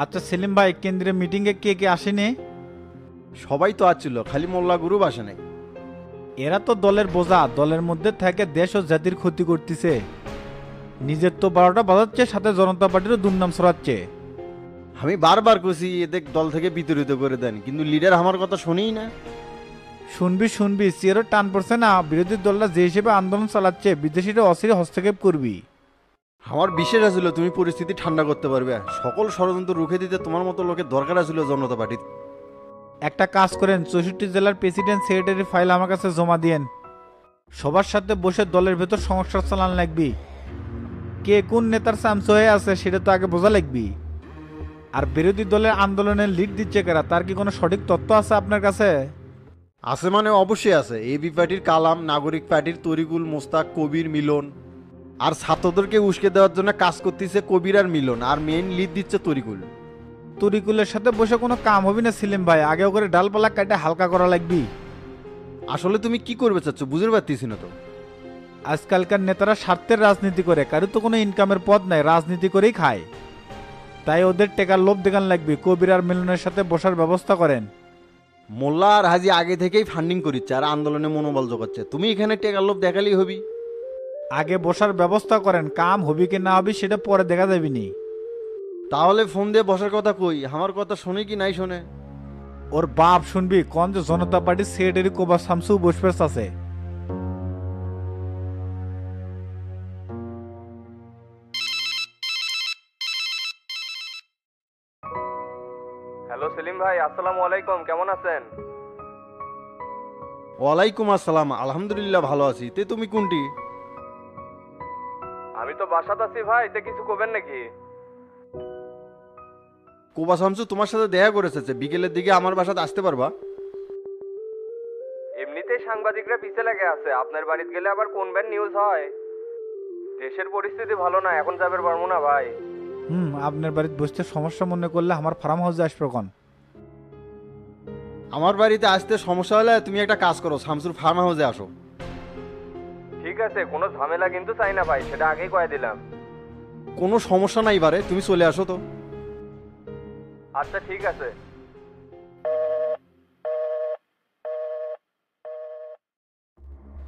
আচ্ছা সেলিম ভাই, কেন্দ্রীয় মিটিংয়ে কে কে আসেনি? সবাই তো আসছিল, খালি মোল্লা গ্রুপ আসে নাই। এরা তো দলের বোঝা, দলের মধ্যে থেকে দেশ ও জাতির ক্ষতি করতেছে। নিজের তো 12টা বাজাচ্ছে, সাথে জনতা পার্টিরও দুর্নাম ছড়াচ্ছে। আমি বারবার কইছি এদের দল থেকে বিতাড়িত করে দেন, কিন্তু লিডার আমার কথা শুনেই না। শুনবি শুনবি, সিয়ারও টান পড়ছে না? বিরোধী দলরা যে হিসেবে আন্দোলন চালাচ্ছে, বিদেশিরা অস্থির হস্তক্ষেপ করবি। আমার বিশ্বাস আছিল তুমি পরিস্থিতি ঠান্ডা করতে পারবে, সকল ষড়যন্ত্র রুখে দিতে তোমার মতো লোকের দরকার আছিল জনতা পার্টির। একটা কাজ করেন, 64 জেলার প্রেসিডেন্ট সেক্রেটারি ফাইল আমার কাছে জমা দিয়েন। সবার সাথে বসে দলের ভেতর সমস্যা চালান লাগবি। কে কোন নেতার চামচ হয়ে আছে সেটা তো আগে বোঝা লাগবি। আর বিরোধী দলের আন্দোলনের লিড দিচ্ছে কারা, তার কি কোনো সঠিক তথ্য আছে আপনার কাছে? আছে মানে অবশ্যই আছে। এবি পার্টির কালাম, নাগরিক পার্টির তরিকুল, মোস্তাক, কবির, মিলন। আর ছাত্রদেরকে উস্কে দেওয়ার জন্য কাজ করতেছে কবির আর মিলন, আর মেইন লিড দিচ্ছে তরিকুল। তরিকুলের সাথে বসে কোনো কাম হবে না সেলিম ভাই, আগে করে ডালপালা কাটে হালকা করা লাগবি। আসলে তুমি কি করবে চাচ্ছ বুঝতে পারতেছি না তো। আজকালকার নেতারা স্বার্থের রাজনীতি করে, কারো তো কোনো ইনকামের পথ নাই, রাজনীতি করেই খায়। তাই ওদের টেকার লোভ দেখান লাগবে, কবির আর মিলনের সাথে বসার ব্যবস্থা করেন। মোল্লা আর হাজি আগে থেকেই ফান্ডিং করিচ্ছে আর আন্দোলনে মনোবল জোগাচ্ছে, তুমি এখানে টেকার লোভ দেখালেই হবি। আগে বসার ব্যবস্থা করেন, কাম হবি কি না হবি সেটা পরে দেখা যাবি নি। তাহলে ফোন দিয়ে বসার কথা কই, আমার কথা শোনে কি নাই শোনে? ওর বাপ শুনবি কোন যে জনতা পার্টির সেক্রেটারি কোবা শামসু বসবেস আছে। হ্যালো সেলিম ভাই, আসসালামু আলাইকুম, কেমন আছেন? ওয়ালাইকুম আসসালাম, আলহামদুলিল্লাহ ভালো আছি। তে তুমি কোনটি? আমি তো বাসাত আছি ভাই, তে কিছু করবেন নাকি? কোবা শামসু তোমার সাথে দেখা করেছে, বিকেলের দিকে আমার বাসাতে আসতে পারবা? এমনিতেই সাংবাদিকরা পিছে লেগে আছে, আপনার বাড়িতে গেলে আবার কোন ব্যান নিউজ হয়। দেশের পরিস্থিতি ভালো না, এখন যাবে পারবো না ভাই। আপনার বাড়িতে বসতে সমস্যা মনে করলে আমার ফার্ম হাউসে আসবে কখন? আমার বাড়িতে আসতে সমস্যা হলে তুমি একটা কাজ করো, শামসুর ফার্ম হাউসে আসো। ঠিক আছে, কোনো ঝামেলা কিন্তু চাই না ভাই, সেটা আগেই কয়ে দিলাম। কোনো সমস্যা নাই বারে, তুমি চলে আসো তো। আচ্ছা ঠিক আছে।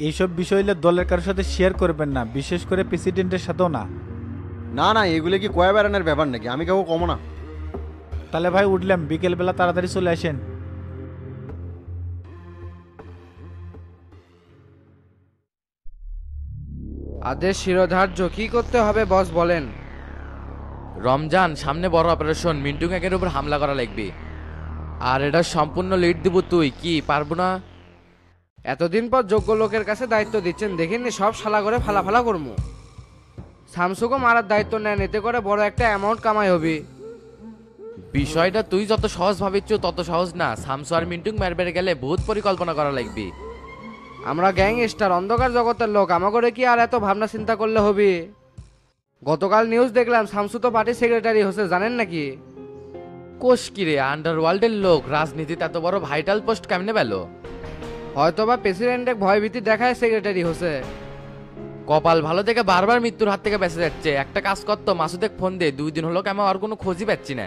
এইসব বিষয় হলে দলের কারোর সাথে শেয়ার করবেন না, বিশেষ করে প্রেসিডেন্টের সাথেও না। না না, এগুলো কি কয়া বেড়ানোর ব্যাপার নাকি, আমি কাউকে কমো না। তাহলে ভাই উঠলাম, বিকেলবেলা তাড়াতাড়ি চলে আসেন। আদেশ শিরোধার্য কি করতে হবে বস বলেন। রমজান, সামনে বড় অপারেশন, মিন্টু ক্যাকের উপর হামলা করা লাগবে। আর এটা সম্পূর্ণ লিড দিব, তুই কি পারবো না? এতদিন পর যোগ্য লোকের কাছে দায়িত্ব দিচ্ছেন, দেখিনি সব শালা করে ফালা ফালা করবো। স্যামসুংও মারার দায়িত্ব নেন, এতে করে বড় একটা অ্যামাউন্ট কামাই হবে। বিষয়টা তুই যত সহজ ভাবিচ্ছ তত সহজ না। শামসু আর মিন্টুক মারবে গেলে বহুত পরিকল্পনা করা লাগবে। আমরা গ্যাং স্টার, অন্ধকার জগতের লোক, আমাকে কি আর এত ভাবনা চিন্তা করলে হবে? গতকাল নিউজ দেখলাম শামসু তো পার্টির সেক্রেটারি হচ্ছে, জানেন নাকি? কোষ কিরে, আন্ডারওয়ার্ল্ডের লোক রাজনীতিতে এত বড় ভাইটাল পোস্ট কেমনে পেল? হয়তোবা প্রেসিডেন্টের ভয়ভীতি দেখায় সেক্রেটারি হচ্ছে। কপাল ভালো থেকে বারবার মৃত্যুর হাত থেকে বেঁচে যাচ্ছে। একটা কাজ করতো, মাসুদেক ফোন দে, 2 দিন হলো কেমন আর কোনো খোঁজই পাচ্ছি না।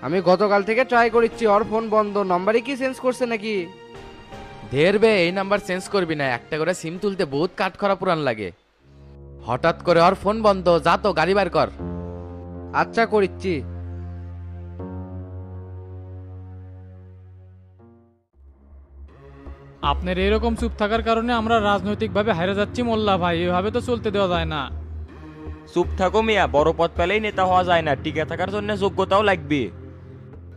আমি গতকাল থেকে ট্রাই করেছি, ওর ফোন বন্ধ। নম্বরই কি চেঞ্জ করছে নাকি? ধেরবে, এই নাম্বার চেঞ্জ করবি না, একটা করে সিম তুলতে বহুত কাট করা পুরান লাগে। হঠাৎ করে ওর ফোন বন্ধ, যা তো গাড়ি বার কর। আচ্ছা করিচ্ছি। আপনার এরকম চুপ থাকার কারণে আমরা রাজনৈতিকভাবে হারে যাচ্ছি মোল্লা ভাই, এভাবে তো চলতে দেওয়া যায় না। চুপ থাকো মিয়া, বড় পদ পেলেই নেতা হওয়া যায় না, টিকে থাকার জন্য যোগ্যতাও লাগবে।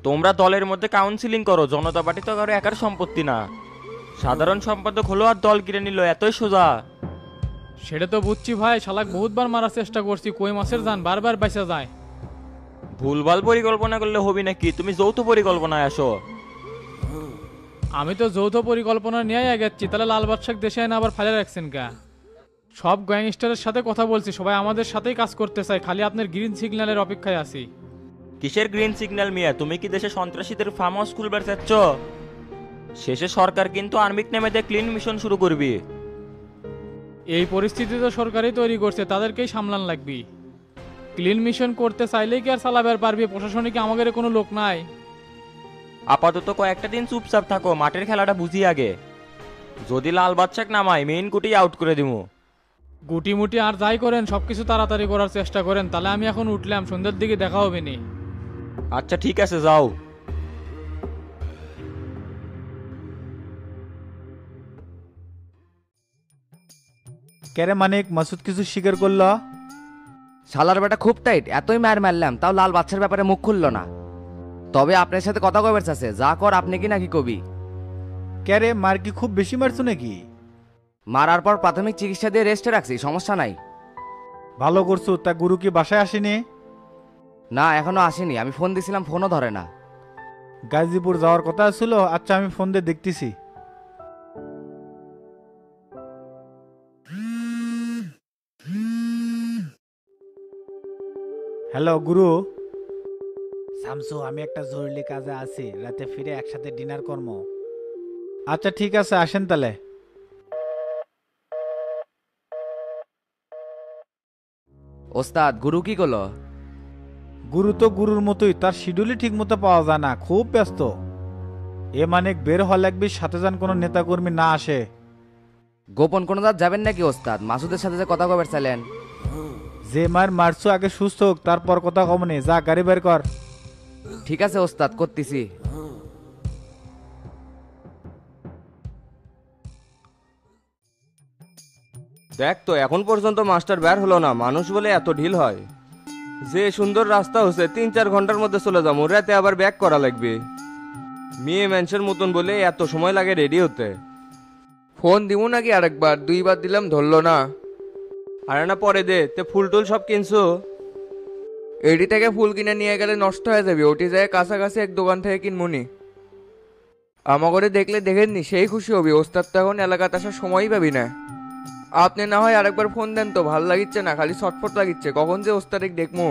তোমরা দলের মধ্যে কাউন্সিলিং করো, জনতা পার্টি তো কারো একার সম্পত্তি না। সাধারণ সম্পাদক হলো আর দল কিনে নিল, এতই সোজা। সেটা তো বুঝছি ভাই, শালাক বহুতবার মারার চেষ্টা করছি, কই মাসের যান বারবার বাইসা যায়। ভুলভাল পরিকল্পনা করলে হবি নাকি? তুমি যৌথ পরিকল্পনায় আসো। আমি তো যৌথ পরিকল্পনা নিয়ে এগাচ্ছি, তাহলে লাল বাদশাক দেশে এনে আবার ফেলে রাখছেন কা? সব গ্যাংস্টারের সাথে কথা বলছি, সবাই আমাদের সাথেই কাজ করতে চায়, খালি আপনার গ্রিন সিগন্যালের অপেক্ষায় আছি। কিসের গ্রিন সিগন্যাল মিয়া? তুমি কি দেশে সন্ত্রাসীদের ফার্ম হাউস খুলবার চাচ্ছ? শেষে সরকার কিন্তু আর্মিক নেমে দিয়ে ক্লিন মিশন শুরু করবি। এই পরিস্থিতি তো সরকারই তৈরি করছে, তাদেরকেই সামলান লাগবি। ক্লিন মিশন করতে চাইলেই কি আর চালাবার পারবি? প্রশাসনে কি আমাদের কোনো লোক নাই? আপাতত কয়েকটা দিন চুপচাপ থাকো, মাঠের খেলাটা বুঝি আগে। যদি লাল বাদশাক নামাই মেইন কুটি আউট করে দিবো। গুটি মুটি আর যাই করেন সবকিছু তাড়াতাড়ি করার চেষ্টা করেন, তাহলে আমি এখন উঠলাম, সন্ধ্যার দিকে দেখা হবে নি। আচ্ছা ঠিক আছে, যাও। কেরে মানিক, মাসুদ কিছু স্বীকার করলো? শালার বেটা খুব টাইট, এতই মার মারলাম তাও লাল বাচ্চার ব্যাপারে মুখ খুললো না। তবে আপনার সাথে কথা কবার চাচ্ছে, যা কর আপনি কি নাকি কবি। কেরে, মার কি খুব বেশি মারছো নাকি? মারার পর প্রাথমিক চিকিৎসা দিয়ে রেস্টে রাখছি, সমস্যা নাই। ভালো করছো। তা গুরু কি বাসায় আসেনি? না এখনো আসেনি, আমি ফোন দিছিলাম ফোনও ধরে না। গাজীপুর যাওয়ার কথা ছিল। আচ্ছা, আমি ফোন দিয়ে দেখতেছি। হ্যালো গুরু। শামসু, আমি একটা জরুরি কাজে আছি, রাতে ফিরে একসাথে ডিনার করবো। আচ্ছা ঠিক আছে, আসেন তাহলে। ওস্তাদ গুরু কি করলো? গুরু তো গুরুর মতোই, তার শিডিউলই ঠিক মতো পাওয়া যায় না, খুব ব্যস্ত। এ মানে বের হওয়া লাগবে, সাথে যান কোনো নেতাকর্মী না আসে। গোপন কোনো জাত যাবেন নাকি ওস্তাদ? মাসুদের সাথে যে কথা কবার চাইলেন। যে মার মারছো আগে সুস্থ হোক, তারপর কথা কমনে। যা গাড়ি বের কর। ঠিক আছে ওস্তাদ, করতেছি। দেখ তো এখন পর্যন্ত মাস্টার বের হলো না, মানুষ বলে এত ঢিল হয়। যে সুন্দর রাস্তা হচ্ছে 3-4 ঘন্টার মধ্যে চলে যাবো, রাতে আবার ব্যাক করা লাগবে। মেয়ে মানুষের মতন বলে এত সময় লাগে রেডি হতে। ফোন দিব নাকি আরেকবার? দুইবার দিলাম ধরলো না। আরে না, পরে দে। তে ফুল টুল সব কিনছো? এডি থেকে ফুল কিনে নিয়ে গেলে নষ্ট হয়ে যাবে, ওটি যায় কাছাকাছি এক দোকান থেকে কিনমুনি। আমাকে দেখলে দেখেননি সেই খুশি হবি। ওস্তাদ তো এখন এলাকাতে আসার সময়ই পাবি না। আপনি না হয় আরেকবার ফোন দেন তো, ভাল লাগিচ্ছে না, খালি ছটফট লাগিচ্ছে, কখন যে ওস্তাদিক দেখমু।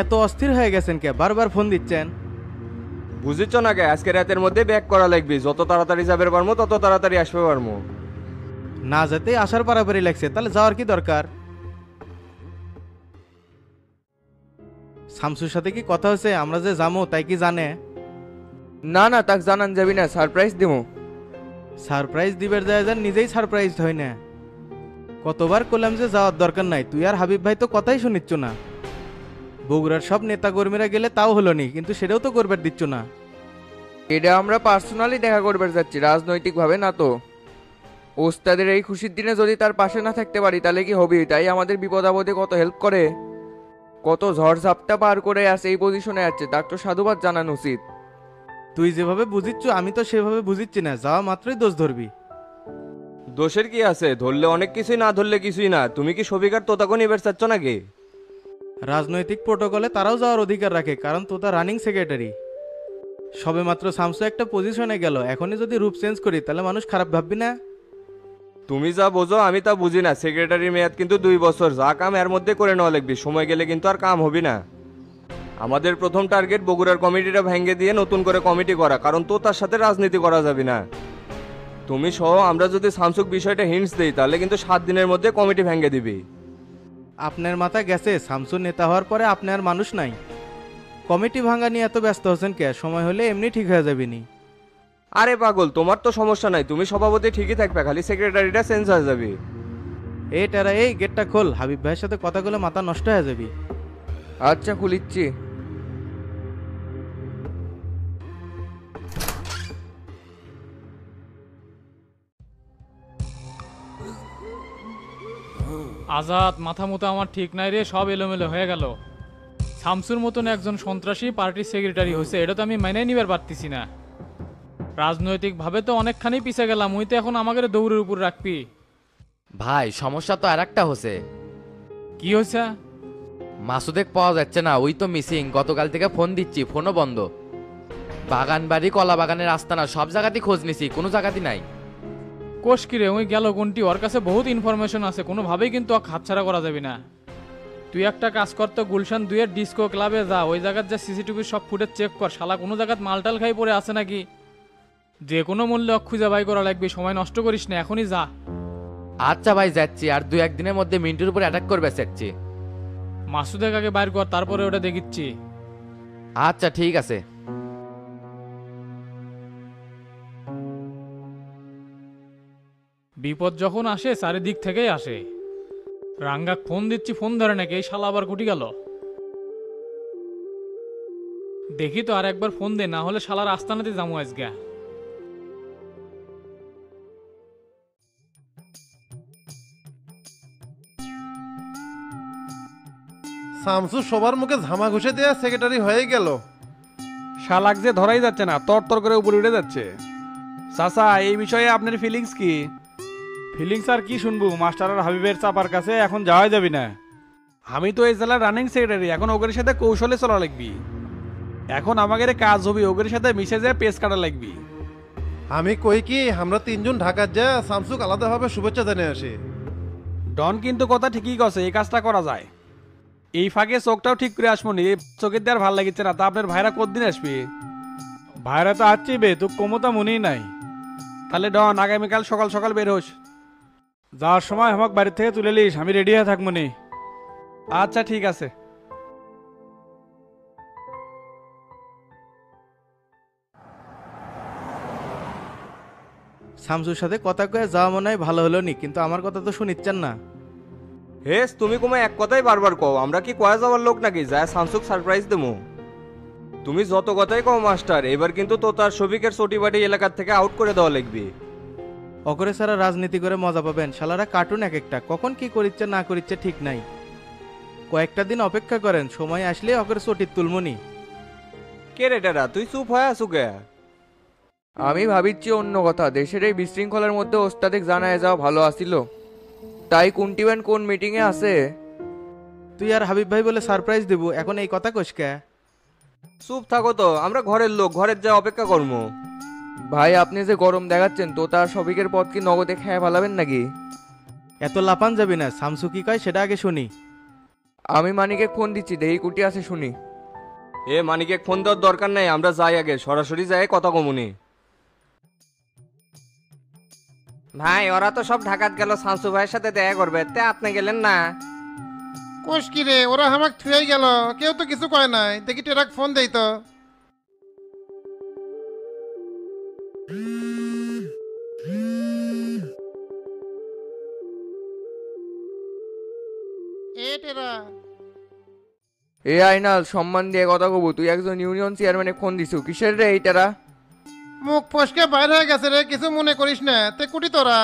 এত অস্থির হয়ে গেছেন কে? বারবার ফোন দিচ্ছেন। বুঝেছ না কে, আজকে রাতের মধ্যে ব্যাক করা লাগবে। যত তাড়াতাড়ি যাবে পারবো তত তাড়াতাড়ি আসবে পারবো। না যেতে আসার পারাপারি লাগছে, তাহলে যাওয়ার কি দরকার? শামসুর সাথে কি কথা হয়েছে? আমরা যে যাবো তাই কি জানে? না না, তাক জানান যাবি না, সারপ্রাইজ দিব। সারপ্রাইজ দিবের যায় যান, নিজেই সারপ্রাইজ হয় না। কতবার করলাম যে যাওয়ার দরকার নাই, তুই আর হাবিব ভাই তো কথাই শুনিচ্ছ না। বগুড়ার সব নেতা কর্মীরা গেলে তাও হলো নি, কিন্তু সেটাও তো করবার দিচ্ছ না। এটা আমরা পার্সোনালি দেখা করবার যাচ্ছি, রাজনৈতিকভাবে না তো। ওস্তাদের এই খুশির দিনে যদি তার পাশে না থাকতে পারি তাহলে কি হবে? তাই আমাদের বিপদ আপদে কত হেল্প করে, কত ঝড় ঝাপটা পার করে আসে এই পজিশনে আছে, তার তো সাধুবাদ জানানো উচিত। তুই যেভাবে বুঝিচ্ছ আমি তো সেভাবে বুঝিচ্ছি না, যাওয়া মাত্রই দোষ ধরবি। দোষের কি আছে? ধরলে অনেক কিছুই, না ধরলে কিছুই না। তুমি কি সবিকার তোতাকে নিবে চাচ্ছ নাকি? রাজনৈতিক প্রোটোকলে তারাও যাওয়ার অধিকার রাখে, কারণ তোতা রানিং সেক্রেটারি। সবে মাত্র শামসু একটা পজিশনে গেল, এখনই যদি রূপ চেঞ্জ করি তাহলে মানুষ খারাপ ভাববি না? তুমি যা বোঝো আমি তা বুঝি না। সেক্রেটারির মেয়াদ কিন্তু 2 বছর, যা কাম এর মধ্যে করে নেওয়া লাগবে। সময় গেলে কিন্তু আর কাম হবে না। আমাদের প্রথম টার্গেট বগুড়ার কমিটিটা ভেঙে দিয়ে নতুন করে কমিটি করা, কারণ তো তার সাথে রাজনীতি করা যাবে না। তুমি সহ আমরা যদি শামসুক বিষয়টা হিন্টস দেই তাহলে কিন্তু 7 দিনের মধ্যে কমিটি ভেঙে দিবি। আপনার মাথা গেছে? শামসু নেতা হওয়ার পরে আপনি আর মানুষ নাই। কমিটি ভাঙা নিয়ে এত ব্যস্ত হচ্ছেন কে? সময় হলে এমনি ঠিক হয়ে যাবে নি। আরে পাগল, তোমার তো সমস্যা নাই, তুমি সভাপতি ঠিকই থাকবে, খালি সেক্রেটারিটা চেঞ্জ হয়ে যাবে। এই টেরা, এই গেটটা খোল, হাবিব ভাইয়ের সাথে কথা বলে মাথা নষ্ট হয়ে যাবি। আচ্ছা খুলিচ্ছি। আজাদ, মাথা মতো আমার ঠিক নাই রে, সব এলোমেলো হয়ে গেল। শামসুর মতন একজন সন্ত্রাসী পার্টির সেক্রেটারি হয়েছে, এটা তো আমি মেনে নিবার পারতেছি না। রাজনৈতিকভাবে তো অনেকখানি পিছে গেলাম, ওই তো এখন আমাকে দৌড়ের উপর রাখবি। ভাই সমস্যা তো আর একটা হচ্ছে। কি হয়েছে? মাসুদেক পাওয়া যাচ্ছে না, ওই তো মিসিং। গতকাল থেকে ফোন দিচ্ছি, ফোনও বন্ধ। বাগান বাড়ি, কলা বাগানের আস্তানা, সব জায়গাতেই খোঁজ নিছি, কোনো জায়গাতেই নাই। কোষ কিরে, ওই গেল কোনটি? ওর কাছে বহুত ইনফরমেশন আছে, কোনোভাবেই কিন্তু হাতছাড়া করা যাবে না। তুই একটা কাজ কর তো, গুলশান 2 এর ডিস্কো ক্লাবে যা, ওই জায়গার যা সিসিটিভি সব ফুটেজ চেক কর, শালা কোনো জায়গাত মালটাল খাই পড়ে আছে নাকি। যে কোনো মূল্যে খুঁজে বাই করা লাগবে, সময় নষ্ট করিস না, এখনই যা। আচ্ছা ভাই যাচ্ছি, আর 2-1 দিনের মধ্যে মিন্টুর উপর অ্যাটাক করবে চাচ্ছি। মাসুদের আগে বাইর কর, তারপরে ওটা দেখিচ্ছি। আচ্ছা ঠিক আছে। বিপদ যখন আসে চারিদিক থেকেই আসে। রাঙ্গাক ফোন দিচ্ছি, ফোন ধরে নাকি, এই শালা আবার কুটি গেল। দেখি তো আর একবার ফোন দে, না হলে শালার আস্তানাতে যাবো আজকে। শামসু সবার মুখে ঝামা ঘুষে দেয়া সেক্রেটারি হয়ে গেল। শালাক যে ধরাই যাচ্ছে না, তর করে উপরে উঠে যাচ্ছে। চাচা, এই বিষয়ে আপনার ফিলিংস কি? ফিলিংস আর কি শুনবো, মাস্টার আর হাবিবের চাপার কাছে এখন যাওয়া যাবি না। আমি তো এই জেলার রানিং সেক্রেটারি, এখন ওদের সাথে কৌশলে চলা লাগবি। এখন আমাদের কাজ হবে ওদের সাথে মিশে যায় পেস কাটা লাগবি। আমি কই কি আমরা তিনজন ঢাকার যা শামসুক আলাদাভাবে শুভেচ্ছা জানিয়ে আসি। ডন কিন্তু কথা ঠিকই কছে, এই কাজটা করা যায়। এই ফাঁকে চোখটাও ঠিক করে আসবো নি, চোখের দিয়ে আর ভাল লাগিচ্ছে না। তা আপনার ভাইরা কতদিন আসবে? ভাইরা তো আসছি বে, তোর ক্ষমতা মনেই নাই। তাহলে ডন আগামীকাল সকাল সকাল বের হোস। যাওয়ার সময় আমাকে বাড়ি থেকে তুলে লিস, আমি রেডি হয়ে থাকবো নি। আচ্ছা ঠিক আছে। শামসুর সাথে কথা কয়ে যাওয়া মনে হয় ভালো হলো নি, কিন্তু আমার কথা তো শুনিচ্ছেন না। হেস, তুমি কোমে এক কথাই বারবার কও, আমরা কি কয়া যাওয়ার লোক নাকি যায় শামসুক সারপ্রাইজ দেবো? তুমি যত কথাই কও মাস্টার, এবার কিন্তু তো তার শফিকের চটিবাটি এলাকার থেকে আউট করে দেওয়া লাগবে। অকরে সারা রাজনীতি করে মজা পাবেন, শালারা কার্টুন এক একটা, কখন কি করিচ্ছে না করিচ্ছে ঠিক নাই। কয়েকটা দিন অপেক্ষা করেন, সময় আসলে অকরে চটির তুলমনি। কে রে টেরা, তুই চুপ হয়ে আসু কে? আমি ভাবিচ্ছি অন্য কথা, দেশের এই বিশৃঙ্খলার মধ্যে ওস্তাদিক জানায় যাওয়া ভালো আসিল। তাই কুন্টিবেন কোন মিটিংয়ে আছে? তুই আর হাবিব ভাই বলে সারপ্রাইজ দেবো, এখন এই কথা কইসকে? চুপ থাকো তো, আমরা ঘরের লোক, ঘরের যা অপেক্ষা করবো। ভাই আপনি যে গরম দেখাচ্ছেন, তো তার শফিকের পদ কি নগদে খেয়ে ফেলাবেন নাকি? এত লাপান যাবি না, শামসু কি কয় সেটা আগে শুনি। আমি মানিকে ফোন দিচ্ছি, দেহি কুটি আছে শুনি। এ মানিকে ফোন দেওয়ার দরকার নাই, আমরা যাই আগে, সরাসরি যাই কথা কমুনি। ভাই ওরা তো সব ঢাকাত গেল শামসু ভাইয়ের সাথে দেখা করবে, তে আপনি গেলেন না? কোষ কি রে, ওরা আমাকে থুয়েই গেল, কেউ তো কিছু কয় নাই। দেখি টেরাক ফোন দেই তো। এ টেরা, এ আইনাল, সম্মান দিয়ে কথা কব, তুই একজন ইউনিয়ন চেয়ারম্যানে ফোন দিছু, কিসের রে এইটারা? মুখ ফসকে বাইরে হয়ে গেছে রে, কিছু মনে করিস না। তে কুটি তোরা?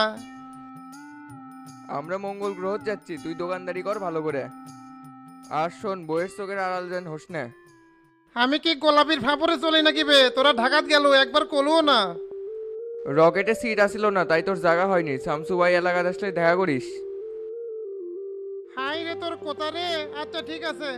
আমরা মঙ্গল গ্রহ যাচ্ছি, তুই দোকানদারি কর ভালো করে। আর শোন, বইয়ের চোখের আড়াল যেন হোস না। আমি কি গোলাপির ফাঁপরে চলি নাকি বে? তোরা ঢাকাত গেল একবার কলুও না। রকেটে সিট আসিল না, তাই তোর জায়গা হয়নি। শামসু ভাই এলাকাতে আসলে দেখা করিস। হাই রে তোর কোথা রে? আচ্ছা ঠিক আছে।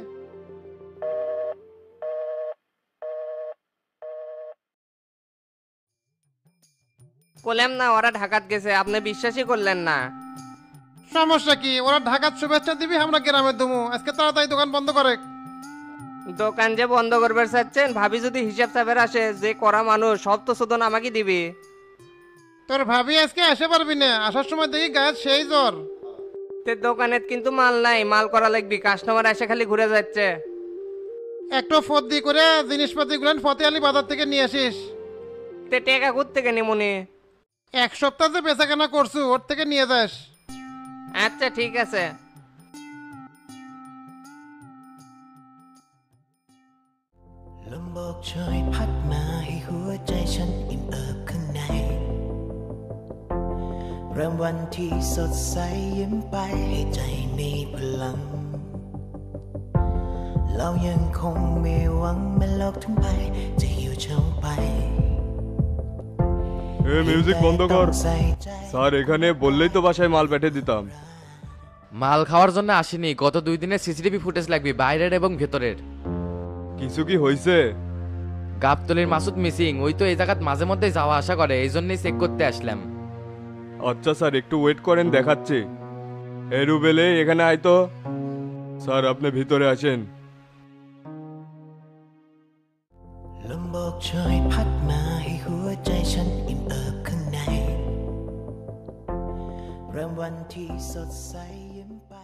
বললাম না ওরা ঢাকাত গেছে, আপনি বিশ্বাসই করলেন না। সমস্যা কি? ওরা ঢাকাত শুভেচ্ছা দিবি, আমরা গ্রামের দমু। আজকে তাড়াতাড়ি দোকান বন্ধ করে। দোকান যে বন্ধ করবে চাচ্ছেন, ভাবি যদি হিসাব চাপের আসে, যে করা মানুষ সব তো শোধন আমাকে দিবি। তোর ভাবি আজকে আসে পারবি না, আসার সময় দেখি গায়ে সেই জ্বর। তে দোকানে কিন্তু মাল নাই, মাল করা লাগবি, কাস্টমার এসে খালি ঘুরে যাচ্ছে। একটু ফদ্দি করে জিনিসপাতি গুলেন ফতে আলী বাজার থেকে নিয়ে আসিস। তে টেকা ঘুর থেকে নিমুনি। 1 সপ্তাহ যে বেচাকেনা করছু, ওর থেকে নিয়ে যাস। আচ্ছা ঠিক আছে।ลมโบกโชยพัดมาให้หัวใจฉันอิ่มเอิบข้างในเริ่มวันที่สดใสยิ้มไปให้ใจมีพลังเรายังคงมีหวังแม้โลกทั้งใบจะหิวเฉาไปমিউজিক বন্ধ কর স্যার, এখানে বললেই তো বাসায় মাল পেঠে দিতাম। মাল খাওয়ার জন্য আসিনি, গত 2 দিনের সিসিটিভি ফুটেজ লাগবে, বাইরের এবং ভেতরের। কিছু কি হয়েছে? গাবতলির মাসুদ মিসিং, ওই তো এই জায়গাত মাঝে মধ্যে যাওয়া আসা করে, এই জন্যই চেক করতে আসলাম। আচ্ছা স্যার, একটু ওয়েট করেন, দেখাচ্ছি। এ রুবেলে, এখানে আয় তো। স্যার আপনি ভিতরে আসেন। ลมโบกโชยพัดมาให้หัวใจฉันอิ่ม วันที่สดใสยิ้มไป